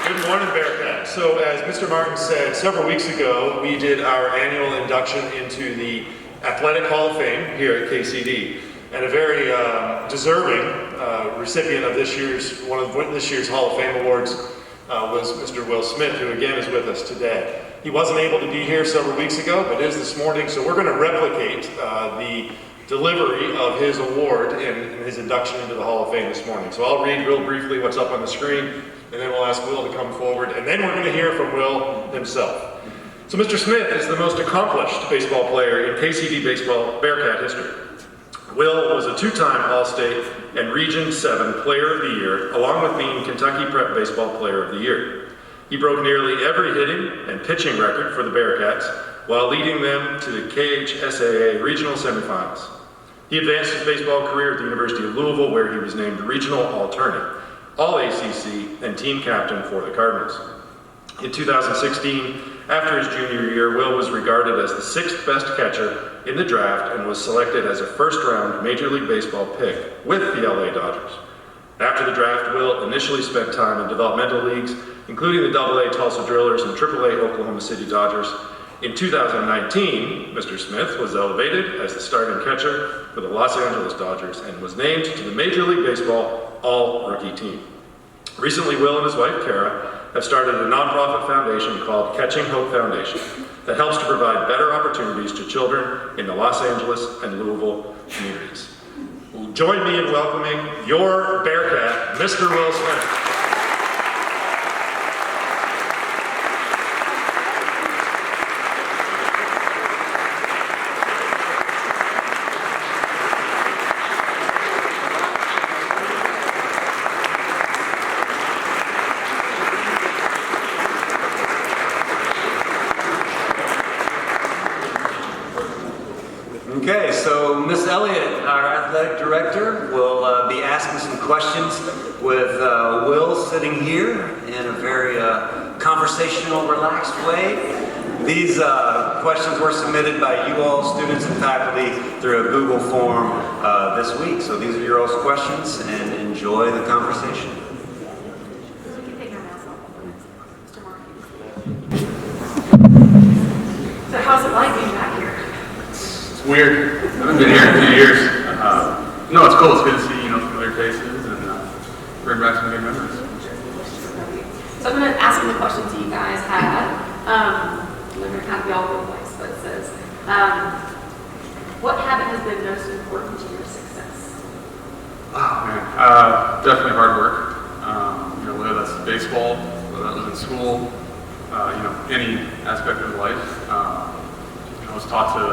Good morning, Bearcat. So as Mr. Martin said, several weeks ago, we did our annual induction into the Athletic Hall of Fame here at KCD. And a very deserving recipient of this year's, one of this year's Hall of Fame awards was Mr. Will Smith, who again is with us today. He wasn't able to be here several weeks ago, but is this morning, so we're going to replicate the delivery of his award and his induction into the Hall of Fame this morning. So I'll read real briefly what's up on the screen, and then we'll ask Will to come forward, and then we're going to hear from Will himself. So Mr. Smith is the most accomplished baseball player in KCD baseball Bearcat history. Will was a two-time All-State and Region 7 Player of the Year, along with being Kentucky Prep Baseball Player of the Year. He broke nearly every hitting and pitching record for the Bearcats while leading them to the KHSAA regional semifinals. He advanced his baseball career at the University of Louisville, where he was named Regional Alternate, All-ACC, and team captain for the Cardinals. In 2016, after his junior year, Will was regarded as the 6th best catcher in the draft and was selected as a first-round Major League Baseball pick with the LA Dodgers. After the draft, Will initially spent time in developmental leagues, including the AA Tulsa Drillers and AAA Oklahoma City Dodgers. In 2019, Mr. Smith was elevated as the starting catcher for the Los Angeles Dodgers and was named to the Major League Baseball All-Rookie team. Recently, Will and his wife, Kara, have started a nonprofit foundation called Catching Hope Foundation that helps to provide better opportunities to children in the Los Angeles and Louisville communities. Join me in welcoming your Bearcat, Mr. Will Smith. Okay, so Miss Elliott, our athletic director, will be asking some questions with Will sitting here in a very conversational, relaxed way. These questions were submitted by you all, students and faculty, through a Google form this week. So these are your all's questions, and enjoy the conversation. So how's it like being back here? Weird. I haven't been here in 2 years. No, it's cool. It's good to see, familiar faces and bring back some good memories. So I'm going to ask some of the questions that you guys had. They're going to kind of be all over the place, but it says, what habit has been most important to your success? Oh, man. Definitely hard work. Whether that's baseball, whether that was in school, any aspect of life. I was taught to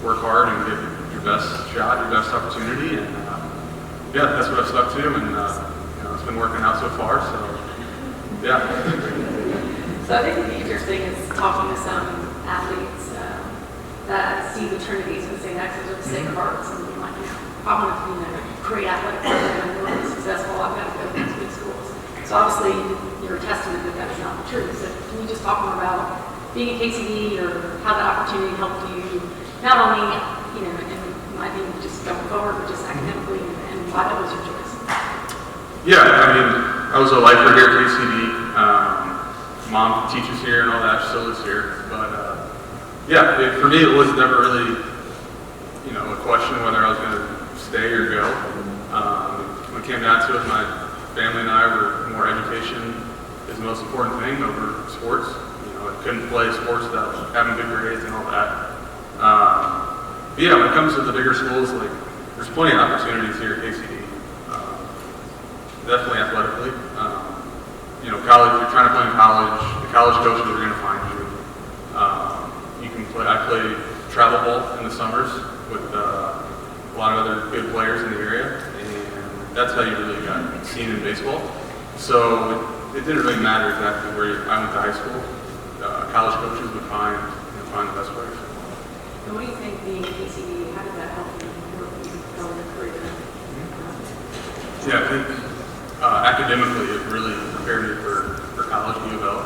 work hard and get your best shot, your best opportunity, and that's what I've stuck to, and it's been working out so far. So, yeah. So I think the interesting is talking to some athletes that see the Trinities and say next is the Sacred Hearts, and being like, if I want to create athletic program and really successful, I've got to go to these big schools. So obviously, you're a testament that that's not the truth. So can you just talk more about being at KCD or how that opportunity helped you? Not only, in my opinion, just going forward, but just academically, and why that was your choice. Yeah, I was a lifer here at KCD. Mom teaches here and all that, she still lives here. But for me, it was never really, a question whether I was going to stay or go. When it came down to it, my family and I were more education is the most important thing over sports. I couldn't play sports without having good grades and all that. When it comes to the bigger schools, there's plenty of opportunities here at KCD. Definitely athletically. College, if you're trying to play in college, the college coaches are going to find you. You can play, I play travel ball in the summers with a lot of other good players in the area, and that's how you really got seen in baseball. So it didn't really matter exactly where I went to high school. College coaches would find the best players. And what do you think being at KCD, how did that help you go in your career? Yeah, I think academically it really prepared me for college, U of L.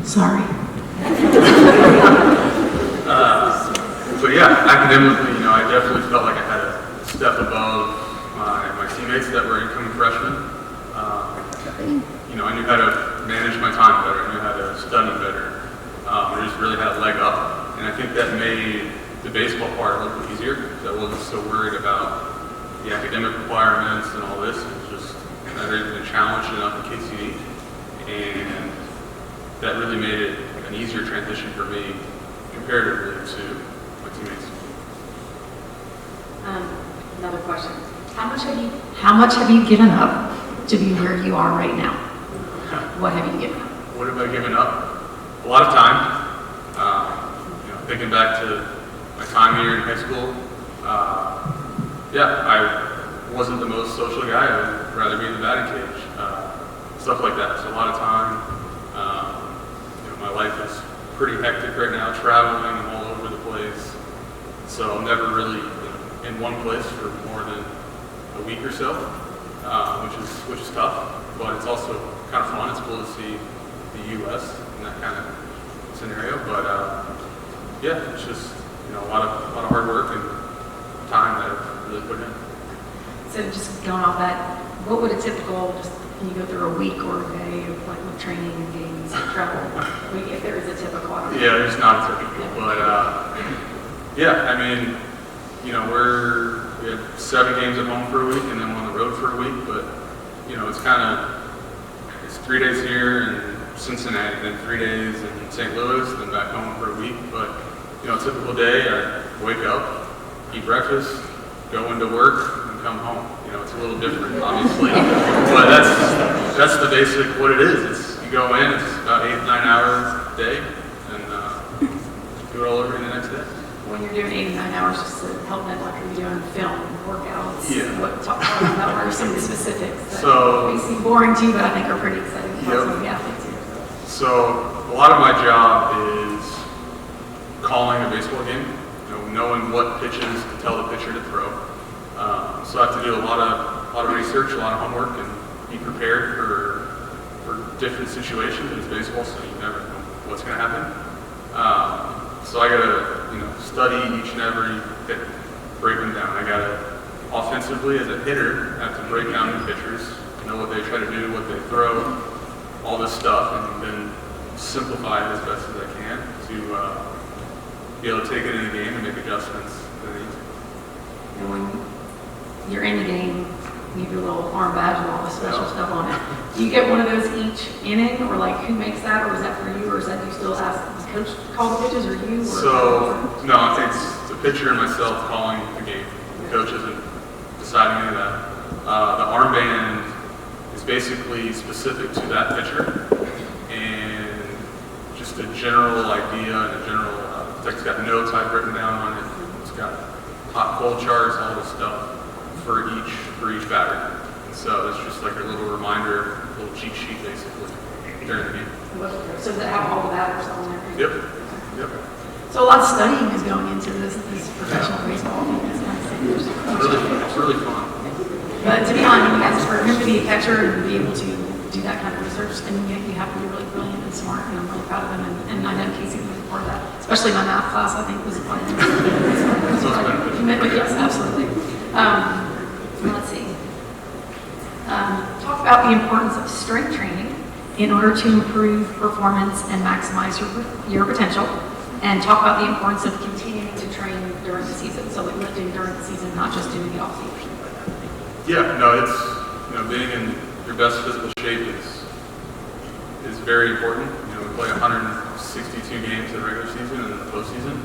Sorry. But academically, I definitely felt like I had a step above my teammates that were incoming freshmen. I knew how to manage my time better. I knew how to study better. I just really had a leg up, and I think that made the baseball part a little bit easier because I wasn't so worried about the academic requirements and all this. It was just I'd already been challenged enough in KCD, and that really made it an easier transition for me comparatively to my teammates. Another question. How much have you given up to be where you are right now? What have you given up? What have I given up? A lot of time. Thinking back to my time here in high school, I wasn't the most social guy. I would rather be in the batting cage, stuff like that. So a lot of time. My life is pretty hectic right now, traveling. I'm all over the place. So I'm never really in one place for more than a week or so, which is tough. But it's also kind of fun. It's cool to see the U.S. in that kind of scenario. But it's just a lot of hard work and time that I've really put in. So just going off that, what would a typical, can you go through a week or a day of like with training and games and travel? If there is a typical. I don't know. Yeah, there's not a typical, but we have 7 games at home for a week and then one on the road for a week. But it's 3 days here in Cincinnati, then 3 days in St. Louis, then back home for a week. But a typical day, I wake up, eat breakfast, go into work, and come home. It's a little different, obviously, but that's the basic what it is. You go in, it's about 8-9 hours a day, and do it all over again the next day. When you're doing 8 to 9 hours, just to help them, like you're doing film, workouts, Yeah. talk about what are some of the specifics that So- may seem boring to you, but I think are pretty exciting for some of the athletes here. So a lot of my job is calling a baseball game, knowing what pitches to tell the pitcher to throw. So I have to do a lot of research, a lot of homework, and be prepared for different situations. It's baseball, so you never know what's going to happen. So I got to study each and every hit, break them down. I got to offensively as a hitter have to break down the pitchers, know what they try to do, what they throw, all this stuff, and then simplify it as best as I can to be able to take it in the game and make adjustments that I need to. And when you're in the game, you do a little arm badge and all the special stuff on it. Do you get one of those each inning, or like who makes that, or is that for you, or is that you still ask the coach to call the pitches, or you? Or So, no, I think it's the pitcher and myself calling the game. The coach isn't deciding any of that. The armband is basically specific to that pitcher, and just a general idea and a general, it's got notes I've written down on it. It's got hot, cold charts, all this stuff for each batter. And so it's just like a little reminder, a little cheat sheet basically during the game. So does it have all the batters on there? Yep. So a lot of studying is going into this professional baseball. It's It's really fun. But to be honest, for him to be a catcher and be able to do that kind of research, and you have to be really brilliant and smart, and I'm really proud of him. And I know Casey was a part of that, especially my math class. I think was a part of it. Commitment, yes, absolutely. Let's see. Talk about the importance of strength training in order to improve performance and maximize your potential, and talk about the importance of continuing to train during the season. So like lifting during the season, not just doing it off season. Yeah, no, it's being in your best physical shape is very important. We play 162 games in the regular season and in the postseason,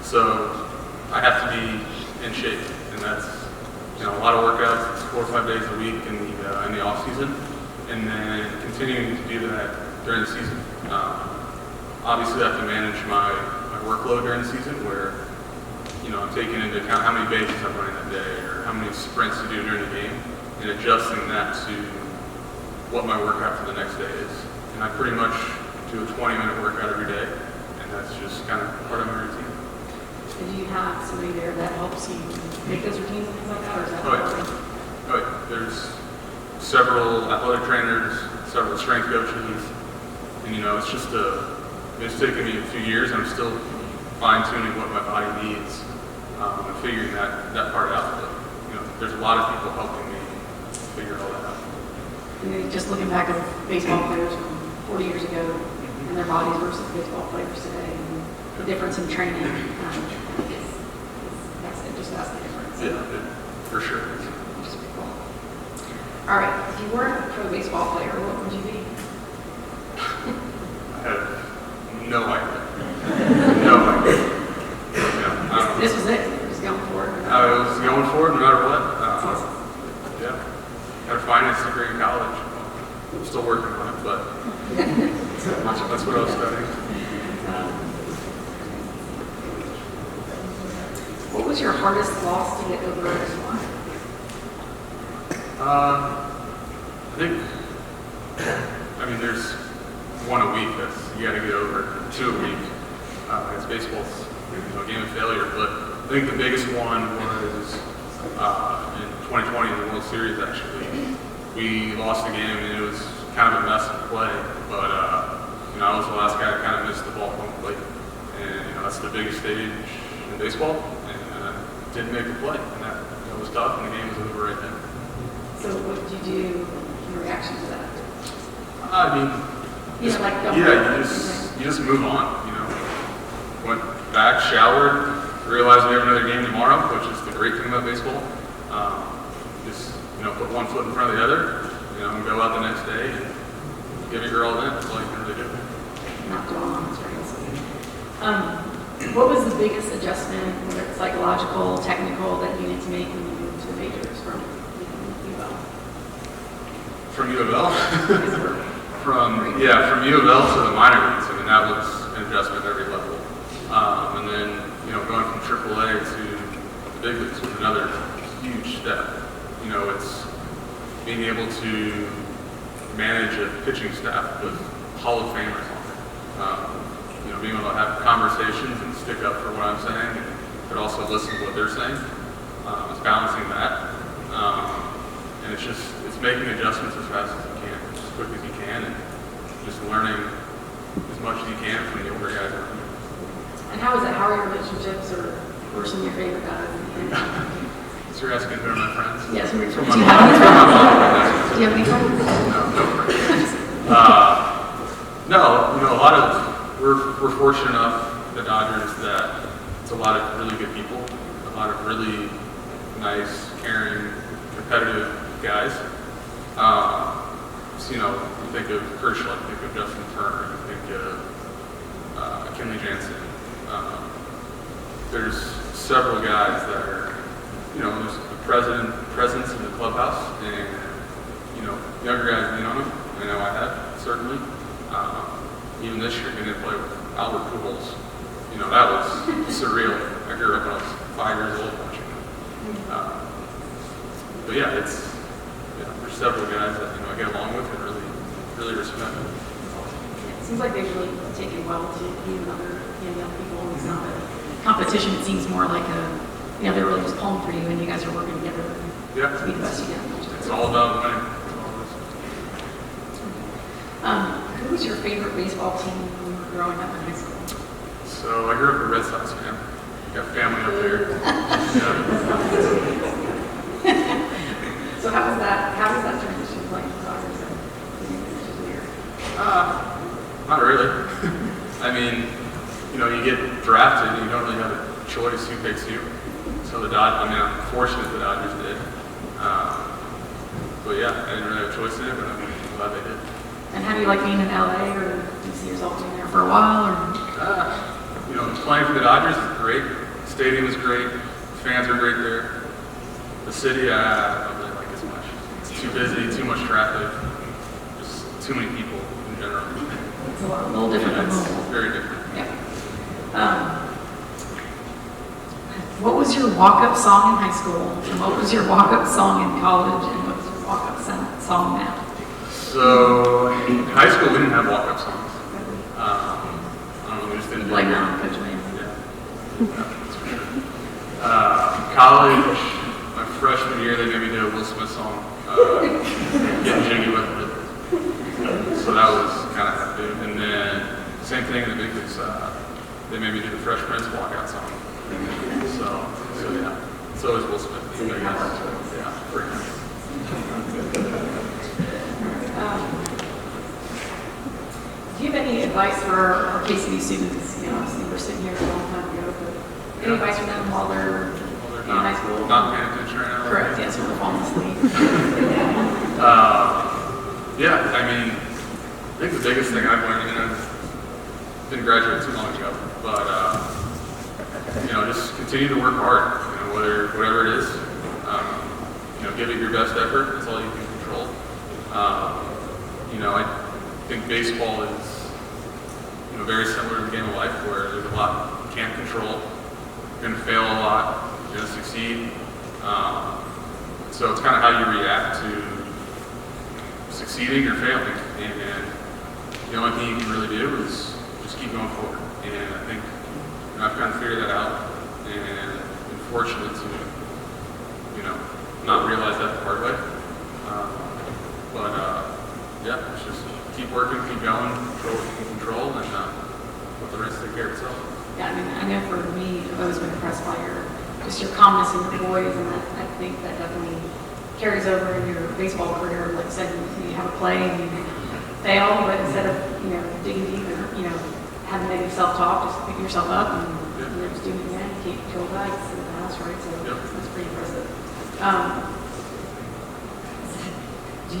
so I have to be in shape, and that's a lot of workouts. It's 4 or 5 days a week in the off season, and then continuing to do that during the season. Obviously, I have to manage my workload during the season, where I'm taking into account how many bases I'm running that day, or how many sprints to do during the game, and adjusting that to what my workout for the next day is. And I pretty much do a 20-minute workout every day, and that's just kind of part of my routine. So do you have somebody there that helps you make those routines and things like that, or is that? Oh, yeah. There's several athletic trainers, several strength coaches, and it's just it's taken me a few years, and I'm still fine-tuning what my body needs and figuring that part out. But there's a lot of people helping me figure all that out. And then just looking back at baseball players from 40 years ago and their bodies versus baseball players today, and the difference in training, that's the difference. For sure. Which is pretty cool. All right, if you weren't a pro baseball player, what would you be? I have no idea. No idea. Yeah, I don't know. This was it. You're just going for it. I was going for it no matter what. That's awesome. Yeah. Had a finance degree in college. I'm still working on it, but that's what I was studying. What was your hardest loss to get over in life? There's one a week that's you got to get over, 2 a week. It's baseball's a game of failure, but I think the biggest one was in 2020 in the World Series. Actually, we lost the game and it was kind of a mess to play, but I was the last guy to kind of miss the ball home plate, and that's the biggest stage in baseball, and didn't make the play, and that was tough, and the game was over right then. So what did you do in reaction to that? You just move on, Went back, showered, realized we have another game tomorrow, which is the great thing about baseball. Put one foot in front of the other, and go out the next day and give it your all in. That's all you can really do. Not dwell on this What was the biggest adjustment, whether it's psychological, technical, that you need to make when you moved to the majors from UL? From U of L? From U of L to the minor leagues. That was an adjustment at every level. And then, going from AAA to the big leagues was another huge step. It's being able to manage a pitching staff with Hall of Famers on it. Being able to have conversations and stick up for what I'm saying, but also listen to what they're saying. It's balancing that. And it's making adjustments as fast as you can, as quick as you can, and just learning as much as you can from the older guys. And how is that? How are your relationships, or who are some of your favorite guys? So you're asking who are my friends? Yes, who are your From friends? my Do you mom. have any friends? From my mom. Do you have any friends? No friends. A lot of, we're fortunate enough, the Dodgers, that it's a lot of really good people, a lot of really nice, caring, competitive guys. You think of Kershaw, you think of Justin Turner, you think of Kenley Jansen. There's several guys that are, there's the presence in the clubhouse, and, younger guys lean on them. I know I have, certainly. Even this year, getting to play with Albert Pujols, that was surreal. I grew up when I was 5 years old watching him. There's several guys that, I get along with and really respect. It seems like they've really taken well to you and other young people. It's not a competition. It seems more like they're really just pulling for you, and you guys are working together to be the best you can. It's all about winning. Who was your favorite baseball team when you were growing up in high school? So I grew up a Red Sox fan. Got family up there. So how was that transition playing for Dodgers? Not really. You get drafted and you don't really have a choice who picks you. So I'm fortunate the Dodgers did. I didn't really have a choice in it, but I'm glad they did. And how do you like being in LA, or do you see yourself being there for a while? Playing for the Dodgers is great. The stadium is great. Fans are great there. The city, I don't really like as much. It's too busy, too much traffic, just too many people in general. It's a little different than It's normal. very different. Yeah. What was your walk-up song in high school? And what was your walk-up song in college? And what was your walk-up song now? So in high school, we didn't have walk-up songs. I don't know, we just didn't do Like it. now, Coach Mann. Yeah, that's for sure. College, my freshman year, they made me do a Will Smith song, Getting Jiggy with It. So that was kind of how to do. And then same thing in the big leagues, they made me do the Fresh Prince walkout song. So yeah, it's always Will Smith. So you have one choice. Yeah, pretty nice. any advice for our KCD students? You know, obviously we're sitting here a long time ago, but any advice for them while they're Well, in high school? not paying attention right now. Correct, yes, we're falling asleep. Yeah, I mean, I think the biggest thing I've learned, and I didn't graduate too long ago, but you know, just continue to work hard. You know, whatever it is, you know, give it your best effort. That's all you can control. You know, I think baseball is, you know, very similar to the game of life, where there's a lot you can't control. You're going to fail a lot. You're going to succeed. So it's kind of how you react to succeeding or failing, and the only thing you can really do is just keep going forward. And I think, you know, I've kind of figured that out, and been fortunate to, you know, not realize that the hard way. Yeah, it's just keep working, keep going, control what you can control, and let the rest take care of itself. Yeah, I mean, I know for me, I've always been impressed by just your calmness in your voice, and I think that definitely carries over in your baseball career. Like I said, you have a play and you fail, but instead of, you know, digging deep and, you know, having negative self-talk, just pick yourself up and, you know, just do it again, keep your guys in the house, right? So that's pretty impressive. Do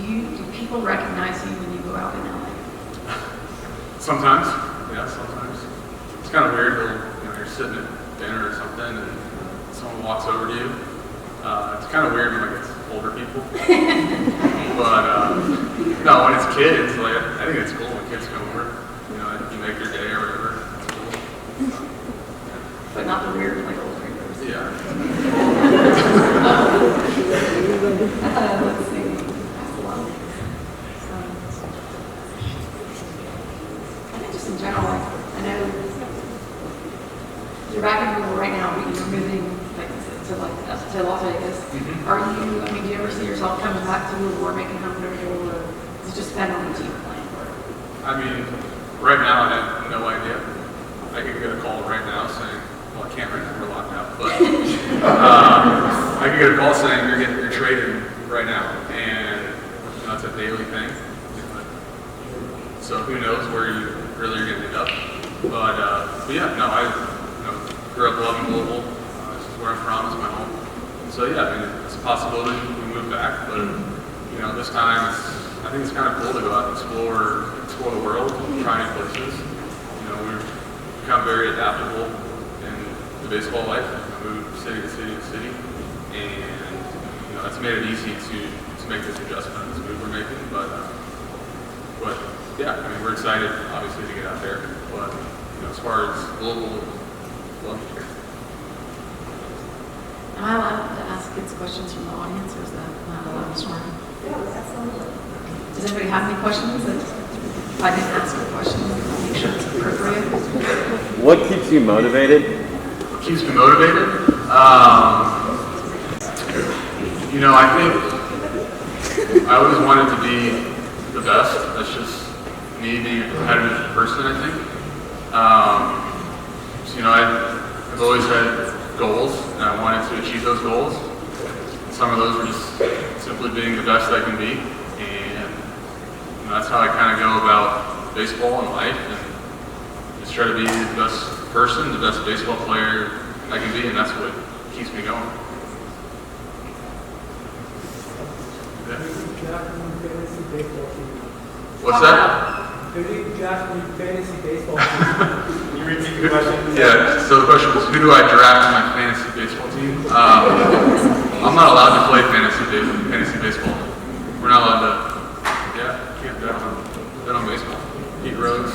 people recognize you when you go out in LA? Sometimes, yeah, sometimes. It's kind of weird, you know, you're sitting at dinner or something and someone walks over to you. It's kind of weird when like it's older people. But no, when it's kids, like I think it's cool when kids come over. You know, you make their day or whatever. It's cool. But not the weird, like old fingers. Yeah. Let's see. That's a lot of things. I think just in general, like, I know you're back in Louisville right now, but you're moving like to Las Vegas. Mm-hmm. Are you? I mean, do you ever see yourself coming back to Louisville or making home to Louisville, or is it just depend on the team playing for it? I mean, right now I have no idea. I could get a call right now saying, well, I can't right now, we're locked out, but I could get a call saying you're traded right now, and you know, it's a daily thing. So who knows where you really are going to end up. But yeah, no, I grew up loving Louisville. This is where I'm from, it's my home. So yeah, I mean, it's a possibility we move back, but you know, this time I think it's kind of cool to go out and explore the world, try new places. You know, we've become very adaptable in the baseball life. We move city to city to city, and you know, that's made it easy to make this adjustment, this move we're making. But yeah, I mean, we're excited obviously to get out there. But you know, as far as Louisville, love it here. Am I allowed to ask kids questions from the audience, or is that not allowed this morning? Does anybody have any questions? If I didn't ask a question, I'll make sure it's appropriate. What keeps you motivated? What keeps me motivated? You know, I think I always wanted to be the best. That's just me being a competitive person, I think. So, you know, I've always had goals, and I wanted to achieve those goals. Some of those were just simply being the best I can be, and you know, that's how I kind of go about baseball and life, and just try to be the best person, the best baseball player I can be, and that's what keeps me going. What's that? Who do you draft in your fantasy baseball team? Can you repeat the question? Yeah, so the question was, who do I draft in my fantasy baseball team? I'm not allowed to play fantasy baseball. We're not allowed to, can't bet on baseball. Pete Rose.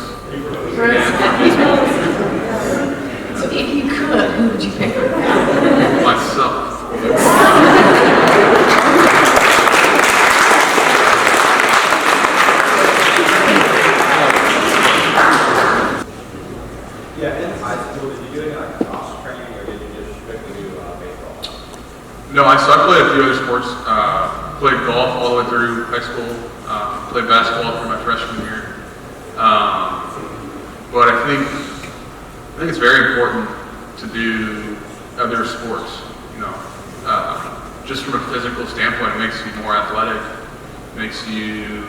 So if you could, who would you pick? Myself. Yeah, in high school, did you do any like cross training, or did you just strictly do baseball? No, I played a few other sports. Played golf all the way through high school. Played basketball through my freshman year. But I think it's very important to do other sports. You know, just from a physical standpoint, it makes you more athletic, makes you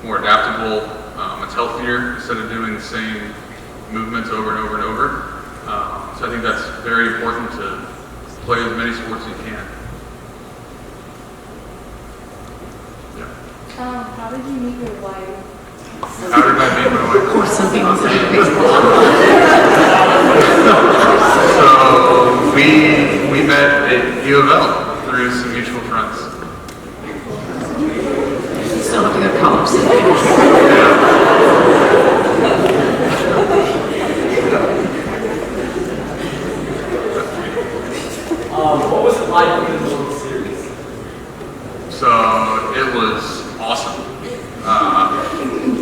more adaptable. It's healthier instead of doing the same movements over and over and over. So I think that's very important to play as many sports as you can. Yeah. How did you meet your wife? How did I meet my wife? Of course, something wants to do baseball. So we met at U of L through some mutual friends. You still have to go to college someday. What was it like in the World Series? So it was awesome.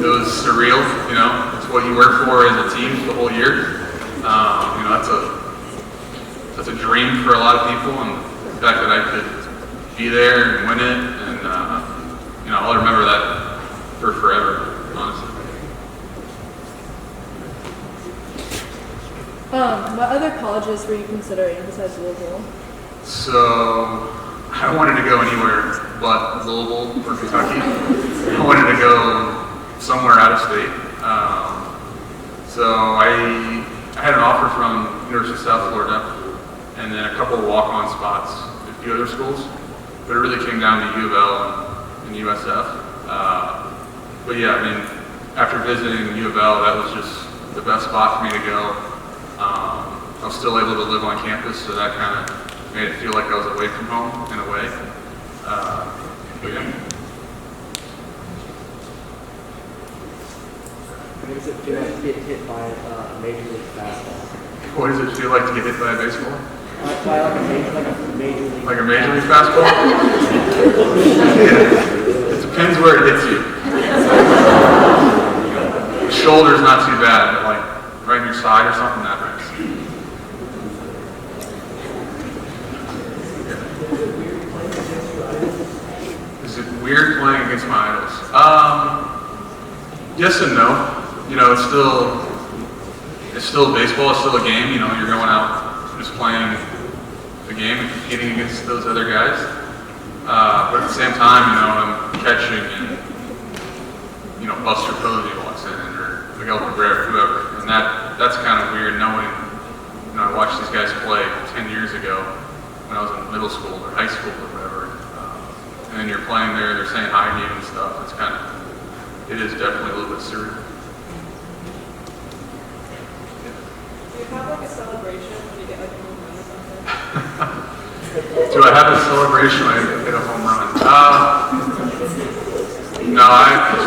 It was surreal, you know. It's what you work for as a team the whole year. You know, that's a dream for a lot of people, and the fact that I could be there and win it, and you know, I'll remember that for forever, honestly. What other colleges were you considering besides Louisville? So I wanted to go anywhere but Louisville or Kentucky. I wanted to go somewhere out of state. So I had an offer from University of South Florida, and then a couple of walk-on spots at a few other schools. But it really came down to U of L and USF. But yeah, I mean, after visiting U of L, that was just the best spot for me to go. I was still able to live on campus, so that kind of made it feel like I was away from home in a way. But yeah. What does it feel like to get hit by a Major League fastball? What does it feel like to get hit by a baseball? By like a Major League Like a Major League fastball? Yeah. It depends where it hits you. The shoulder's not too bad, but like right in your side or something, that hurts. Is it weird playing against my idols? Yes and no. You know, it's still baseball. It's still a game. You know, you're going out just playing the game and competing against those other guys. But at the same time, you know, I'm catching and, you know, Buster Posey walks in or Miguel Cabrera, whoever, and that's kind of weird knowing. You know, I watched these guys play 10 years ago when I was in middle school or high school or whatever. And then you're playing there, they're saying hi to you and stuff. It is definitely a little bit surreal. Do you have like a celebration when you get like a home run or something? Do I have a celebration when I hit a home run? No, I don't do it.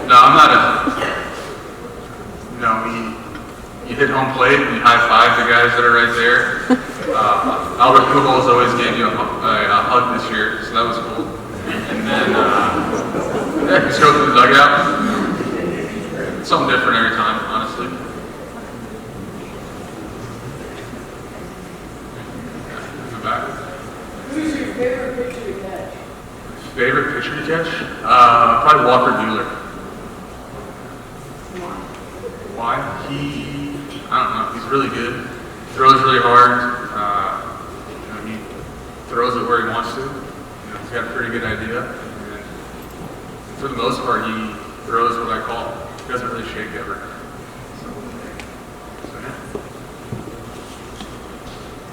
No, I'm not you hit home plate and you high five the guys that are right there. Albert Pujols always gave you a hug this year, so that was cool. And then, just go through the dugout. Something different every time, honestly. I'm back. Who's your favorite pitcher to catch? Favorite pitcher to catch? Probably Walker Buehler. Why? I don't know. He's really good. Throws really hard. You know, he throws it where he wants to. You know, he's got a pretty good idea. And for the most part, he throws what I call. He doesn't really shake ever. So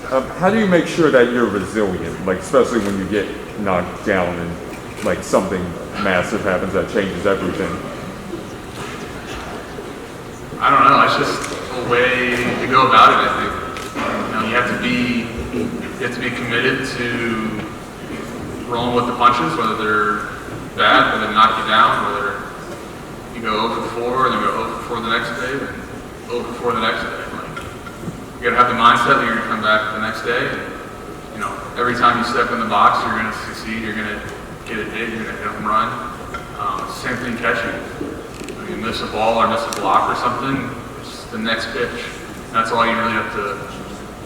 yeah. How do you make sure that you're resilient, like especially when you get knocked down and like something massive happens that changes everything? I don't know. It's just a way to go about it. I think. You know, you have to be committed to rolling with the punches, whether they're bad, whether they knock you down, whether you go 0 for 4 and then go 0 for 4 the next day, and 0 for 4 the next day. Like, you gotta have the mindset that you're gonna come back the next day, and you know, every time you step in the box, you're gonna succeed. You're gonna get it hit. You're gonna hit a home run. Same thing catching. If you miss a ball or miss a block or something, it's the next pitch. That's all you really have to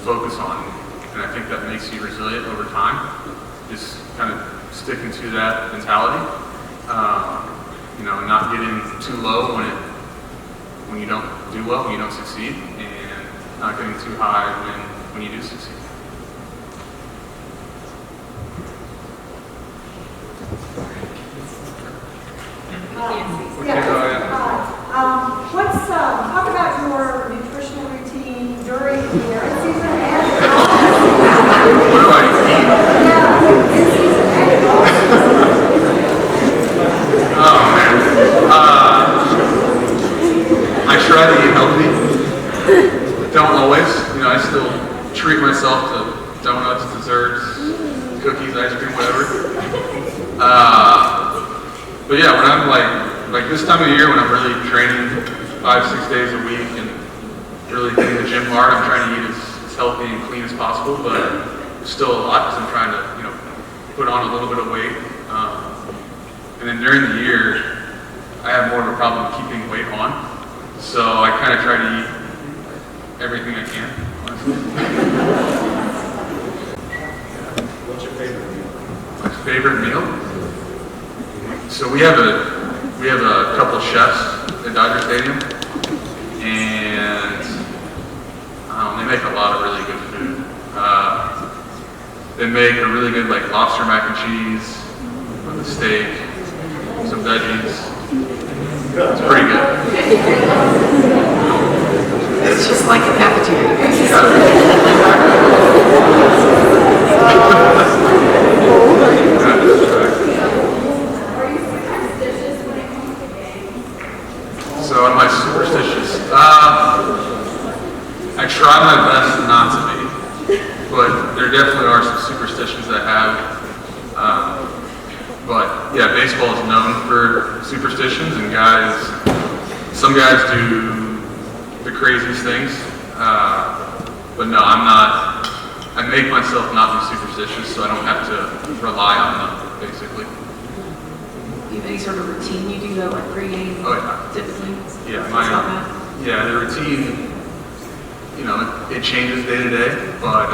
focus on, and I think that makes you resilient over time. Just kind of sticking to that mentality. You know, not getting too low when you don't do well, when you don't succeed, and not getting too high when you do succeed. Talk about your nutritional routine during the marriage season and What do I eat? in season and Oh man. I try to eat healthy. Don't always. You know, I still treat myself to donuts, desserts, cookies, ice cream, whatever. But yeah, when I'm like this time of year when I'm really training 5-6 days a week and really hitting the gym hard, I'm trying to eat as healthy and clean as possible, but still a lot because I'm trying to, you know, put on a little bit of weight. And then during the year, I have more of a problem keeping weight on, so I kind of try to eat everything I can, honestly. What's your favorite meal? My favorite meal? So we have a couple chefs at Dodger Stadium, and they make a lot of really good food. They make a really good like lobster mac and cheese with a steak, some veggies. It's pretty good. It's just like a cafeteria. So am I superstitious? I try my best not to be, but there definitely are some superstitions I have. But yeah, baseball is known for superstitions, and some guys do the craziest things. But no, I'm not. I make myself not be superstitious, so I don't have to rely on them, basically. Do you have any sort of routine you do though, like pregame? Oh yeah. Typically? Yeah, the routine, you know, it changes day to day, but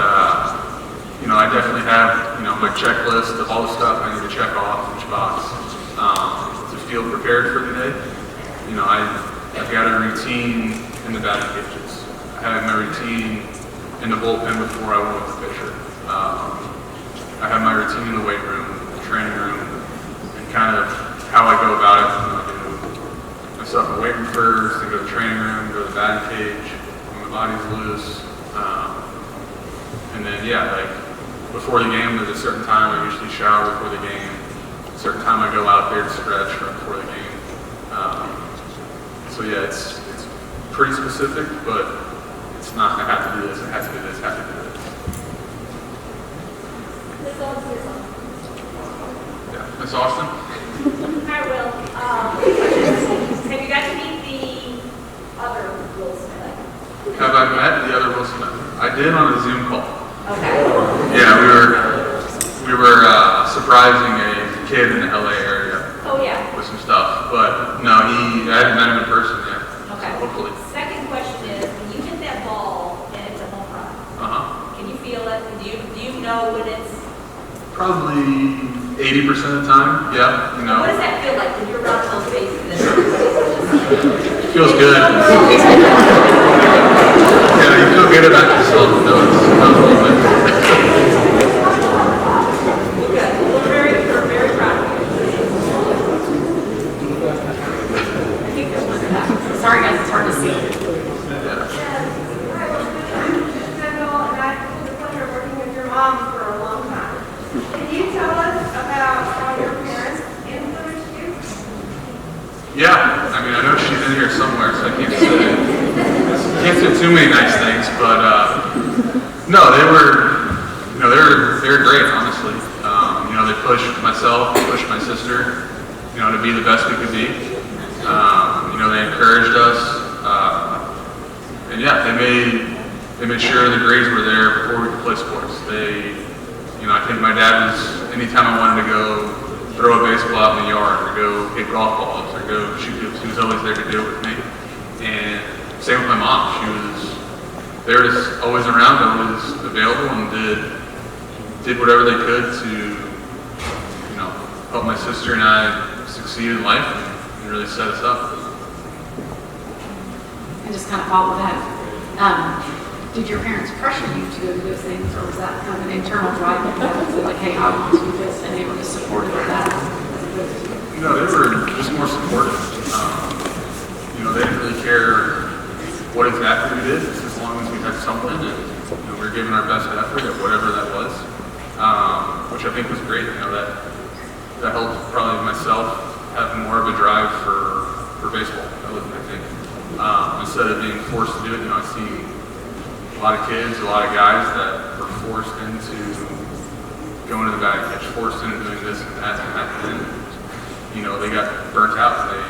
you know, I definitely have, you know, my checklist of all the stuff I need to check off each box to feel prepared for the day. You know, I've got a routine in the batting cages. I have my routine in the bullpen before I walk the pitcher. I have my routine in the weight room, the training room, and kind of how I go about it. You know, I do myself in the weight room first, then go to the training room, go to the batting cage when my body's loose. And then, yeah, like before the game, there's a certain time I usually shower before the game. A certain time I go out there to stretch right before the game. So yeah, it's pretty specific, but it's not, I have to do this, I have to do this, I have to do this. Yeah, Miss Austin? Hi, Will. Have you got to meet the other Will Smith? Have I met the other Will Smith? I did on a Zoom call. Okay. Yeah, we were surprising a kid in the LA area Oh, yeah. with some stuff, but no, I haven't met him in person yet. Okay. So hopefully. Second question is, when you hit that ball and it's a home run, can you feel it? Do you know when it's... Probably 80% of the time, yeah, you know. What does that feel like when you're running those bases? And Feels good. Yeah, you feel good about yourself. No, it's a little bit. We're very proud of you. I think there's one of that. Sorry guys, it's hard to see. And I've had the pleasure of working with your mom for a long time. Can you tell us about how your parents influenced you? Yeah, I mean, I know she's in here somewhere, so I can't say too many nice things, but no, they were great, honestly. You know, they pushed myself, they pushed my sister, you know, to be the best we could be. You know, they encouraged us, and yeah, they made sure the grades were there before we could play sports. You know, I think my dad was, anytime I wanted to go throw a baseball out in the yard, or go hit golf balls, or go shoot hoops, he was always there to do it with me. And same with my mom. They were just always around, always available, and did whatever they could to, you know, help my sister and I succeed in life and really set us up. And just kind of follow that. Did your parents pressure you to go do those things, or was that kind of an internal drive that you had to say, like, hey, I want to do this, and they were just supportive of that as opposed to? You know, they were just more supportive. You know, they didn't really care what exactly we did, just as long as we had something, and you know, we were giving our best effort at whatever that was, which I think was great. You know, that helped probably myself have more of a drive for baseball. That was my thing. Instead of being forced to do it, you know, I see a lot of kids, a lot of guys that were forced into going to the batting cage, forced into doing this and that, and you know, they got burnt out. They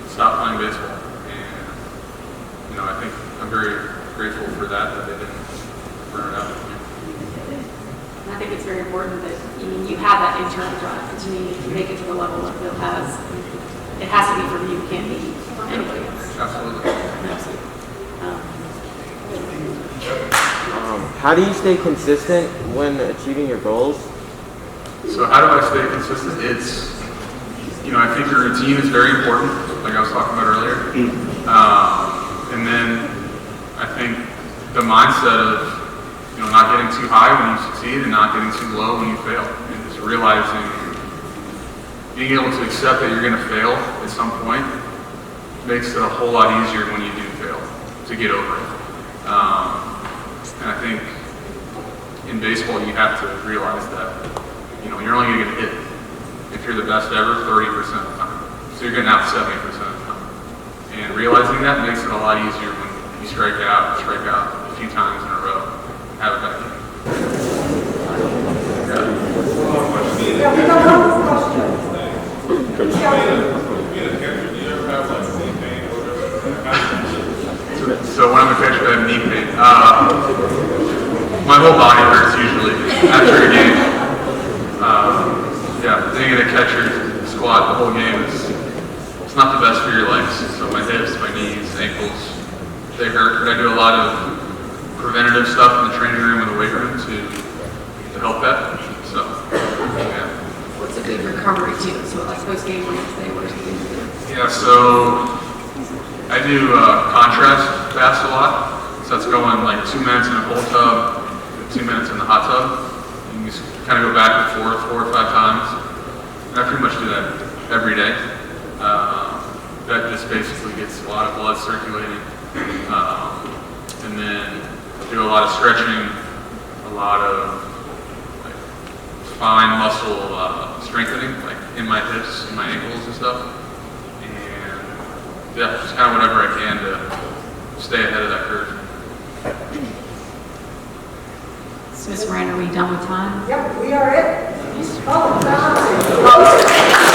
stopped playing baseball, and you know, I think I'm very grateful for that they didn't burn it out. And I think it's very important that you have that internal drive to make it to the level that Bill has. It has to be for you, it can't be for anybody else. Absolutely. Absolutely. How do you stay consistent when achieving your goals? So how do I stay consistent? It's, you know, I think your routine is very important, like I was talking about earlier. And then I think the mindset of, you know, not getting too high when you succeed and not getting too low when you fail. And just realizing, being able to accept that you're going to fail at some point makes it a whole lot easier when you do fail to get over it. And I think in baseball you have to realize that, you know, you're only going to get hit if you're the best ever 30% of the time. So you're getting out 70% of the time. And realizing that makes it a lot easier when you strike out a few times in a row, and have it back in. Yeah, we don't have this question. So when I'm a catcher, I have knee pain. My whole body hurts usually after a game. Yeah, being in a catcher squat the whole game it's not the best for your legs. So my hips, my knees, ankles, they hurt. But I do a lot of preventative stuff in the training room and the weight room to help that. So, yeah. What's a good recovery too? So like post-game, what do you say? What do you do? Yeah, so I do contrast fast a lot. So that's going like 2 minutes in a cold tub, 2 minutes in the hot tub. You just kind of go back and forth 4 or 5 times. And I pretty much do that every day. That just basically gets a lot of blood circulating. And then do a lot of stretching, a lot of like, fine muscle strengthening, like in my hips and my ankles and stuff. And yeah, just kind of whatever I can to stay ahead of that curve. So Ms. Moran, are we done with time? Yep, we are it. Oh, God.